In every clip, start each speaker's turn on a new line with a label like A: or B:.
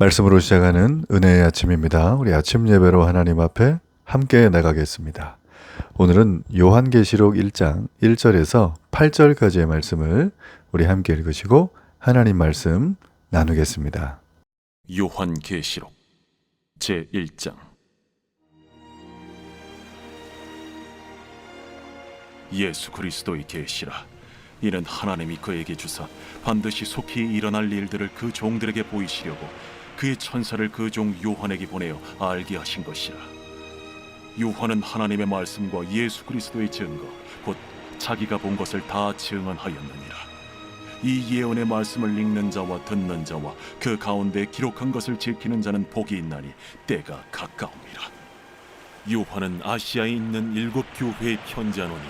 A: 말씀으로 시작하는 은혜의 아침입니다. 우리 아침 예배로 하나님 앞에 함께 나가겠습니다. 오늘은 요한계시록 1장 1절에서 8절까지의 말씀을 우리 함께 읽으시고 하나님 말씀 나누겠습니다.
B: 요한계시록 제1장. 예수 그리스도의 계시라. 이는 하나님이 그에게 주사 반드시 속히 일어날 일들을 그 종들에게 보이시려고 그의 천사를 그 종 요한에게 보내어 알게 하신 것이라. 요한은 하나님의 말씀과 예수 그리스도의 증거 곧 자기가 본 것을 다 증언하였느니라. 이 예언의 말씀을 읽는 자와 듣는 자와 그 가운데 기록한 것을 지키는 자는 복이 있나니 때가 가까움이라. 요한은 아시아에 있는 7 교회에 편지하노니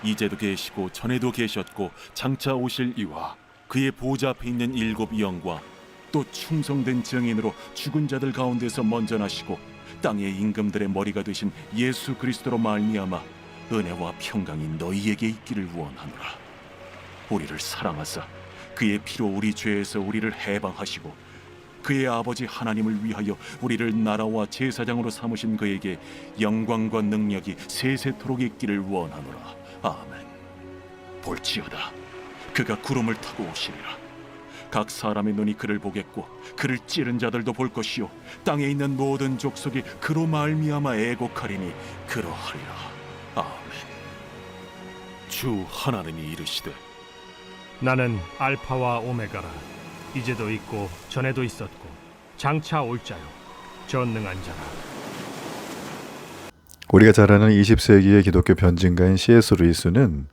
B: 이제도 계시고 전에도 계셨고 장차 오실 이와 그의 보좌 앞에 있는 7 영과 또 충성된 증인으로 죽은 자들 가운데서 먼저 나시고 땅의 임금들의 머리가 되신 예수 그리스도로 말미암아 은혜와 평강이 너희에게 있기를 원하노라. 우리를 사랑하사 그의 피로 우리 죄에서 우리를 해방하시고 그의 아버지 하나님을 위하여 우리를 나라와 제사장으로 삼으신 그에게 영광과 능력이 세세토록 있기를 원하노라. 아멘. 볼지어다 그가 구름을 타고 오시리라. 각 사람의 눈이 그를 보겠고 그를 찌른 자들도 볼 것이요 땅에 있는 모든 족속이 그로 말미암아 애곡하리니 그러하리라. 아멘. 주 하나님이 이르시되
C: 나는 알파와 오메가라. 이제도 있고 전에도 있었고 장차 올 자요 전능한 자라.
A: 우리가 잘 아는 20세기의 기독교 변증가인 C.S. 루이스는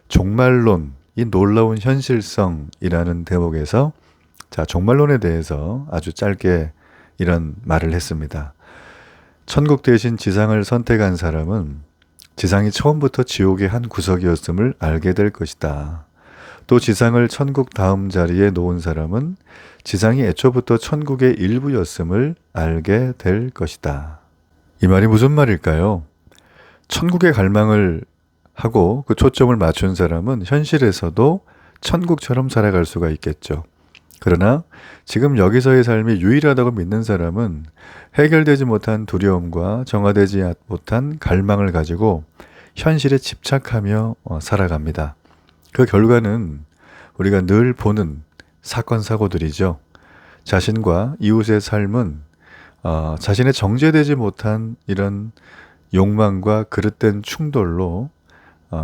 A: 종말론, 이 놀라운 현실성이라는 대목에서 종말론에 대해서 아주 짧게 이런 말을 했습니다. 천국 대신 지상을 선택한 사람은 지상이 처음부터 지옥의 한 구석이었음을 알게 될 것이다. 또 지상을 천국 다음 자리에 놓은 사람은 지상이 애초부터 천국의 일부였음을 알게 될 것이다. 이 말이 무슨 말일까요? 천국의 갈망을 하고 그 초점을 맞춘 사람은 현실에서도 천국처럼 살아갈 수가 있겠죠. 그러나 지금 여기서의 삶이 유일하다고 믿는 사람은 해결되지 못한 두려움과 정화되지 못한 갈망을 가지고 현실에 집착하며 살아갑니다. 그 결과는 우리가 늘 보는 사건 사고들이죠. 자신과 이웃의 삶은 자신의 정제되지 못한 이런 욕망과 그릇된 충돌로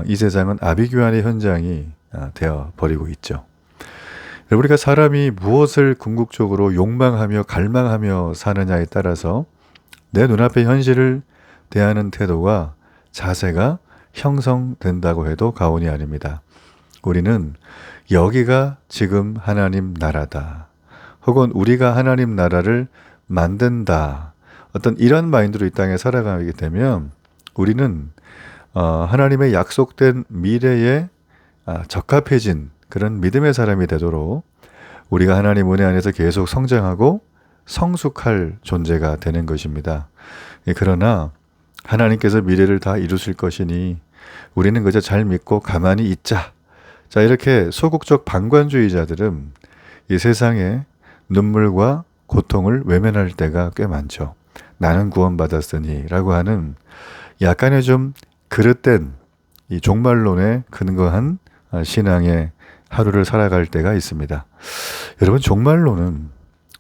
A: 이 세상은 아비규환의 현장이 되어버리고 있죠. 우리가 사람이 무엇을 궁극적으로 욕망하며 갈망하며 사느냐에 따라서 내 눈앞의 현실을 대하는 태도와 자세가 형성된다고 해도 과언이 아닙니다. 우리는 여기가 지금 하나님 나라다. 혹은 우리가 하나님 나라를 만든다. 어떤 이런 마인드로 이 땅에 살아가게 되면 우리는 하나님의 약속된 미래에 적합해진 그런 믿음의 사람이 되도록 우리가 하나님 은혜 안에서 계속 성장하고 성숙할 존재가 되는 것입니다. 그러나 하나님께서 미래를 다 이루실 것이니 우리는 그저 잘 믿고 가만히 있자. 이렇게 소극적 방관주의자들은 이 세상에 눈물과 고통을 외면할 때가 꽤 많죠. 나는 구원받았으니 라고 하는 약간의 좀 그릇된 이 종말론에 근거한 신앙의 하루를 살아갈 때가 있습니다. 여러분, 종말론은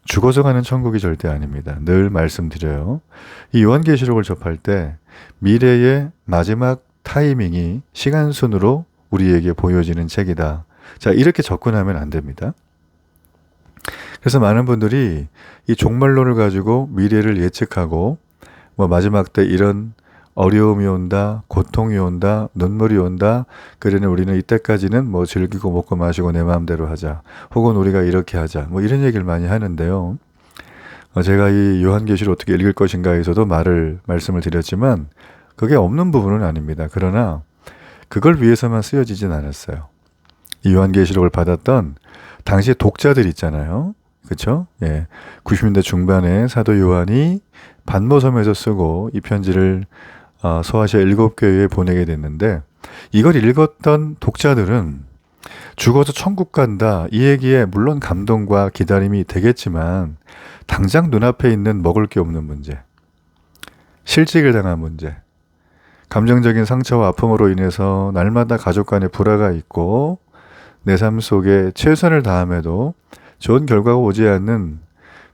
A: 죽어서 가는 천국이 절대 아닙니다. 늘 말씀드려요. 이 요한계시록을 접할 때 미래의 마지막 타이밍이 시간순으로 우리에게 보여지는 책이다. 이렇게 접근하면 안 됩니다. 그래서 많은 분들이 이 종말론을 가지고 미래를 예측하고 마지막 때 이런 어려움이 온다, 고통이 온다, 눈물이 온다. 그러니 우리는 이때까지는 즐기고 먹고 마시고 내 마음대로 하자. 혹은 우리가 이렇게 하자. 이런 얘기를 많이 하는데요. 제가 이 요한계시를 어떻게 읽을 것인가에서도 말씀을 드렸지만 그게 없는 부분은 아닙니다. 그러나 그걸 위해서만 쓰여지진 않았어요. 이 요한계시록을 받았던 당시 독자들 있잖아요. 그렇죠? 90년대 중반에 사도 요한이 반모섬에서 쓰고 이 편지를 소아시아 7교회에 보내게 됐는데 이걸 읽었던 독자들은 죽어서 천국 간다. 이 얘기에 물론 감동과 기다림이 되겠지만 당장 눈앞에 있는 먹을 게 없는 문제, 실직을 당한 문제, 감정적인 상처와 아픔으로 인해서 날마다 가족 간의 불화가 있고 내 삶 속에 최선을 다함에도 좋은 결과가 오지 않는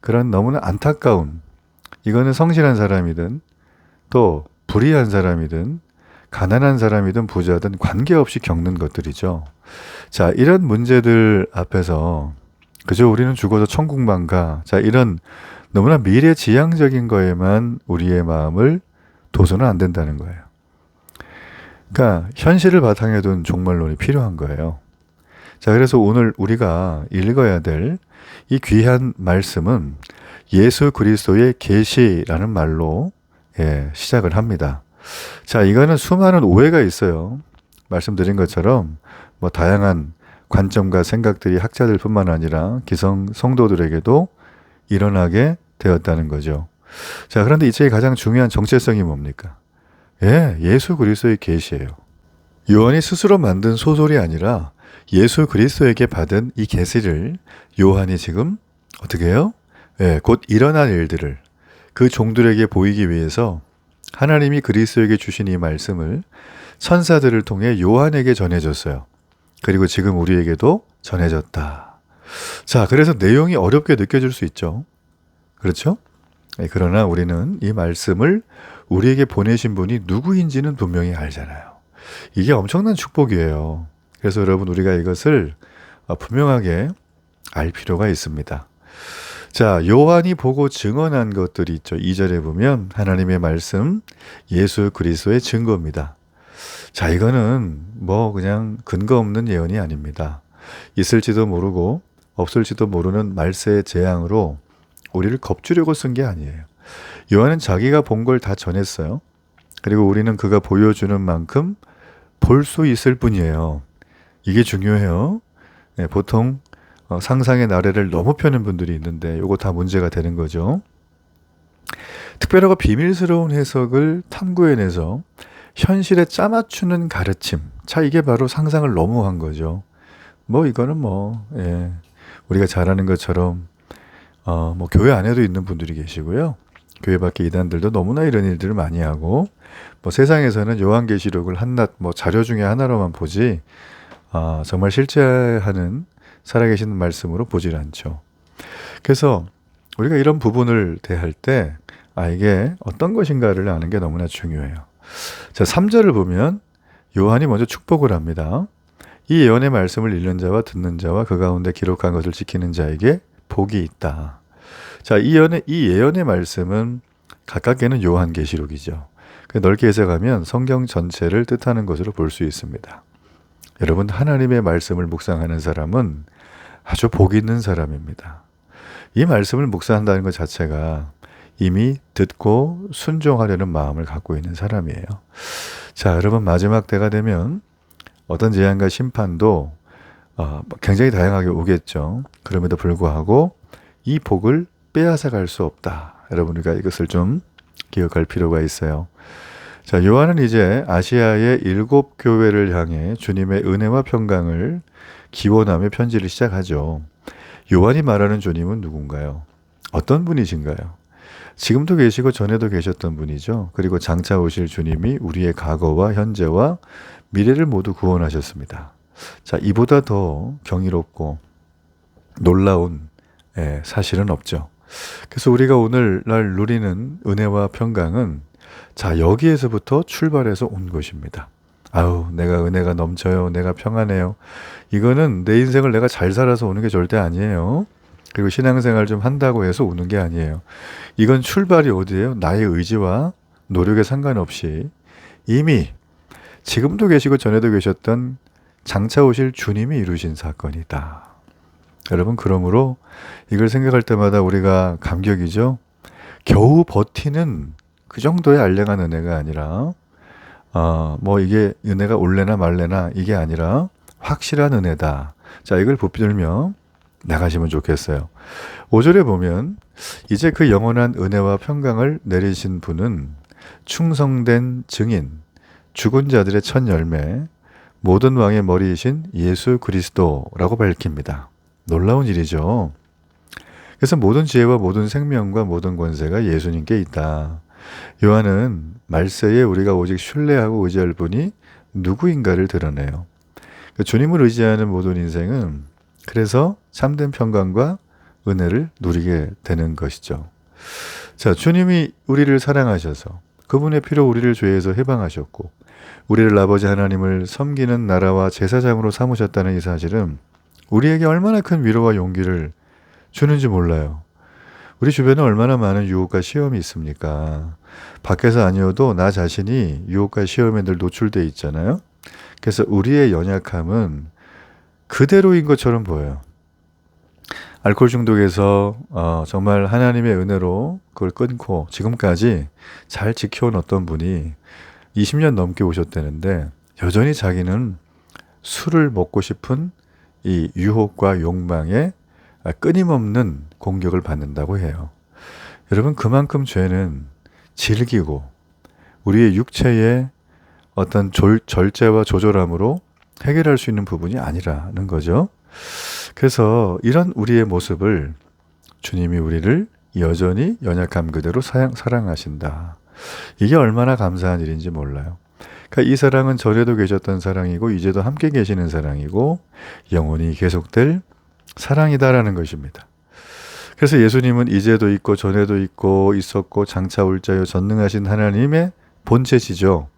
A: 그런 너무나 안타까운, 이거는 성실한 사람이든 또 불의한 사람이든 가난한 사람이든 부자든 관계없이 겪는 것들이죠. 자, 이런 문제들 앞에서 그저 우리는 죽어서 천국만 가. 자, 이런 너무나 미래지향적인 거에만 우리의 마음을 둬서는 안 된다는 거예요. 그러니까 현실을 바탕에 둔 종말론이 필요한 거예요. 자, 그래서 오늘 우리가 읽어야 될 이 귀한 말씀은 예수 그리스도의 계시라는 말로 시작을 합니다. 자, 이거는 수많은 오해가 있어요. 말씀드린 것처럼 뭐 다양한 관점과 생각들이 학자들 뿐만 아니라 기성 성도들에게도 일어나게 되었다는 거죠. 자, 그런데 이 책의 가장 중요한 정체성이 뭡니까? 예수 그리스도의 계시예요. 요한이 스스로 만든 소설이 아니라 예수 그리스도에게 받은 이 계시를 요한이 지금 어떻게 해요? 곧 일어날 일들을 그 종들에게 보이기 위해서 하나님이 그리스도에게 주신 이 말씀을 천사들을 통해 요한에게 전해줬어요. 그리고 지금 우리에게도 전해졌다. 자, 그래서 내용이 어렵게 느껴질 수 있죠. 그렇죠? 그러나 우리는 이 말씀을 우리에게 보내신 분이 누구인지는 분명히 알잖아요. 이게 엄청난 축복이에요. 그래서 여러분, 우리가 이것을 분명하게 알 필요가 있습니다. 자, 요한이 보고 증언한 것들이 있죠. 2절에 보면 하나님의 말씀, 예수 그리스도의 증거입니다. 자, 이거는 뭐 그냥 근거 없는 예언이 아닙니다. 있을지도 모르고 없을지도 모르는 말세의 재앙으로 우리를 겁주려고 쓴 게 아니에요. 요한은 자기가 본 걸 다 전했어요. 그리고 우리는 그가 보여주는 만큼 볼 수 있을 뿐이에요. 이게 중요해요. 보통 상상의 나래를 너무 펴는 분들이 있는데 이거 다 문제가 되는 거죠. 특별하고 비밀스러운 해석을 탐구해내서 현실에 짜맞추는 가르침. 자, 이게 바로 상상을 너무 한 거죠. 뭐 이거는 우리가 잘 아는 것처럼 뭐 교회 안에도 있는 분들이 계시고요. 교회 밖에 이단들도 너무나 이런 일들을 많이 하고, 뭐 세상에서는 요한계시록을 한낱 뭐 자료 중에 하나로만 보지 정말 실제하는 살아계신 말씀으로 보질 않죠. 그래서 우리가 이런 부분을 대할 때 이게 어떤 것인가를 아는 게 너무나 중요해요. 자, 3절을 보면 요한이 먼저 축복을 합니다. 이 예언의 말씀을 읽는 자와 듣는 자와 그 가운데 기록한 것을 지키는 자에게 복이 있다. 자, 이 예언의 말씀은 가깝게는 요한계시록이죠. 넓게 해석하면 성경 전체를 뜻하는 것으로 볼 수 있습니다. 여러분, 하나님의 말씀을 묵상하는 사람은 아주 복 있는 사람입니다. 이 말씀을 묵상한다는 것 자체가 이미 듣고 순종하려는 마음을 갖고 있는 사람이에요. 자, 여러분, 마지막 때가 되면 어떤 재앙과 심판도 굉장히 다양하게 오겠죠. 그럼에도 불구하고 이 복을 빼앗아 갈 수 없다. 여러분, 우리가 이것을 좀 기억할 필요가 있어요. 자, 요한은 이제 아시아의 7 교회를 향해 주님의 은혜와 평강을 기원하며 편지를 시작하죠. 요한이 말하는 주님은 누군가요? 어떤 분이신가요? 지금도 계시고 전에도 계셨던 분이죠. 그리고 장차 오실 주님이 우리의 과거와 현재와 미래를 모두 구원하셨습니다. 자, 이보다 더 경이롭고 놀라운 사실은 없죠. 그래서 우리가 오늘날 누리는 은혜와 평강은 자, 여기에서부터 출발해서 온 것입니다. 아우, 내가 은혜가 넘쳐요. 내가 평안해요. 이거는 내 인생을 내가 잘 살아서 오는 게 절대 아니에요. 그리고 신앙생활 좀 한다고 해서 오는 게 아니에요. 이건 출발이 어디예요? 나의 의지와 노력에 상관없이 이미 지금도 계시고 전에도 계셨던 장차 오실 주님이 이루신 사건이다. 여러분, 그러므로 이걸 생각할 때마다 우리가 감격이죠. 겨우 버티는 그 정도의 알량한 은혜가 아니라 뭐 이게 은혜가 올래나 말래나 이게 아니라 확실한 은혜다. 자, 이걸 붙들며 나가시면 좋겠어요. 5절에 보면 이제 그 영원한 은혜와 평강을 내리신 분은 충성된 증인, 죽은 자들의 첫 열매, 모든 왕의 머리이신 예수 그리스도라고 밝힙니다. 놀라운 일이죠. 그래서 모든 지혜와 모든 생명과 모든 권세가 예수님께 있다. 요한은 말세에 우리가 오직 신뢰하고 의지할 분이 누구인가를 드러내요. 주님을 의지하는 모든 인생은 그래서 참된 평강과 은혜를 누리게 되는 것이죠. 자, 주님이 우리를 사랑하셔서 그분의 피로 우리를 죄에서 해방하셨고 우리를 아버지 하나님을 섬기는 나라와 제사장으로 삼으셨다는 이 사실은 우리에게 얼마나 큰 위로와 용기를 주는지 몰라요. 우리 주변에 얼마나 많은 유혹과 시험이 있습니까? 밖에서 아니어도 나 자신이 유혹과 시험에 늘 노출돼 있잖아요. 그래서 우리의 연약함은 그대로인 것처럼 보여요. 알코올 중독에서 정말 하나님의 은혜로 그걸 끊고 지금까지 잘 지켜온 어떤 분이 20년 넘게 오셨다는데 여전히 자기는 술을 먹고 싶은 이 유혹과 욕망에 끊임없는 공격을 받는다고 해요. 여러분, 그만큼 죄는 질기고 우리의 육체의 어떤 절제와 조절함으로 해결할 수 있는 부분이 아니라는 거죠. 그래서 이런 우리의 모습을 주님이 우리를 여전히 연약함 그대로 사랑하신다. 이게 얼마나 감사한 일인지 몰라요. 그러니까 이 사랑은 전에도 계셨던 사랑이고 이제도 함께 계시는 사랑이고 영원히 계속될 사랑이다라는 것입니다. 그래서 예수님은 이제도 있고 전에도 있고 있었고 장차 올 자요 전능하신 하나님의 본체시죠.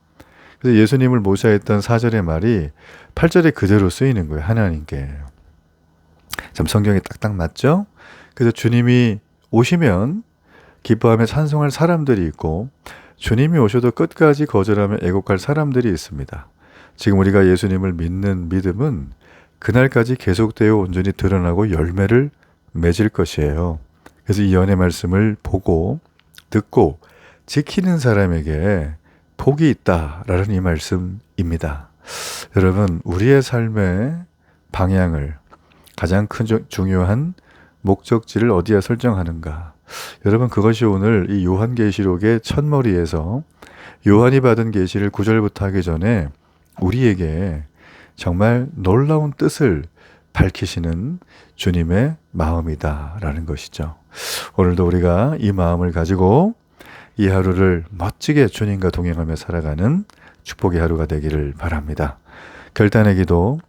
A: 그래서 예수님을 모셔했던 4절의 말이 8절에 그대로 쓰이는 거예요. 하나님께. 참 성경에 딱딱 맞죠? 그래서 주님이 오시면 기뻐하며 찬송할 사람들이 있고 주님이 오셔도 끝까지 거절하며 애곡할 사람들이 있습니다. 지금 우리가 예수님을 믿는 믿음은 그날까지 계속되어 온전히 드러나고 열매를 맺을 것이에요. 그래서 이 연의 말씀을 보고 듣고 지키는 사람에게 복이 있다라는 이 말씀입니다. 여러분, 우리의 삶의 방향을 가장 큰 중요한 목적지를 어디에 설정하는가? 여러분, 그것이 오늘 이 요한계시록의 첫머리에서 요한이 받은 계시를 9절부터 하기 전에 우리에게 정말 놀라운 뜻을 밝히시는 주님의 마음이다라는 것이죠. 오늘도 우리가 이 마음을 가지고 이 하루를 멋지게 주님과 동행하며 살아가는 축복의 하루가 되기를 바랍니다. 결단의 기도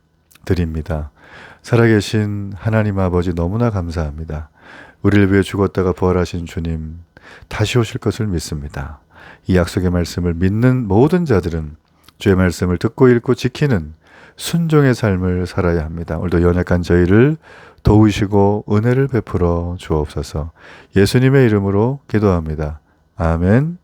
A: 드립니다. 살아계신 하나님 아버지 너무나 감사합니다. 우리를 위해 죽었다가 부활하신 주님 다시 오실 것을 믿습니다. 이 약속의 말씀을 믿는 모든 자들은 주의 말씀을 듣고 읽고 지키는 순종의 삶을 살아야 합니다. 오늘도 연약한 저희를 도우시고 은혜를 베풀어 주옵소서. 예수님의 이름으로 기도합니다. 아멘.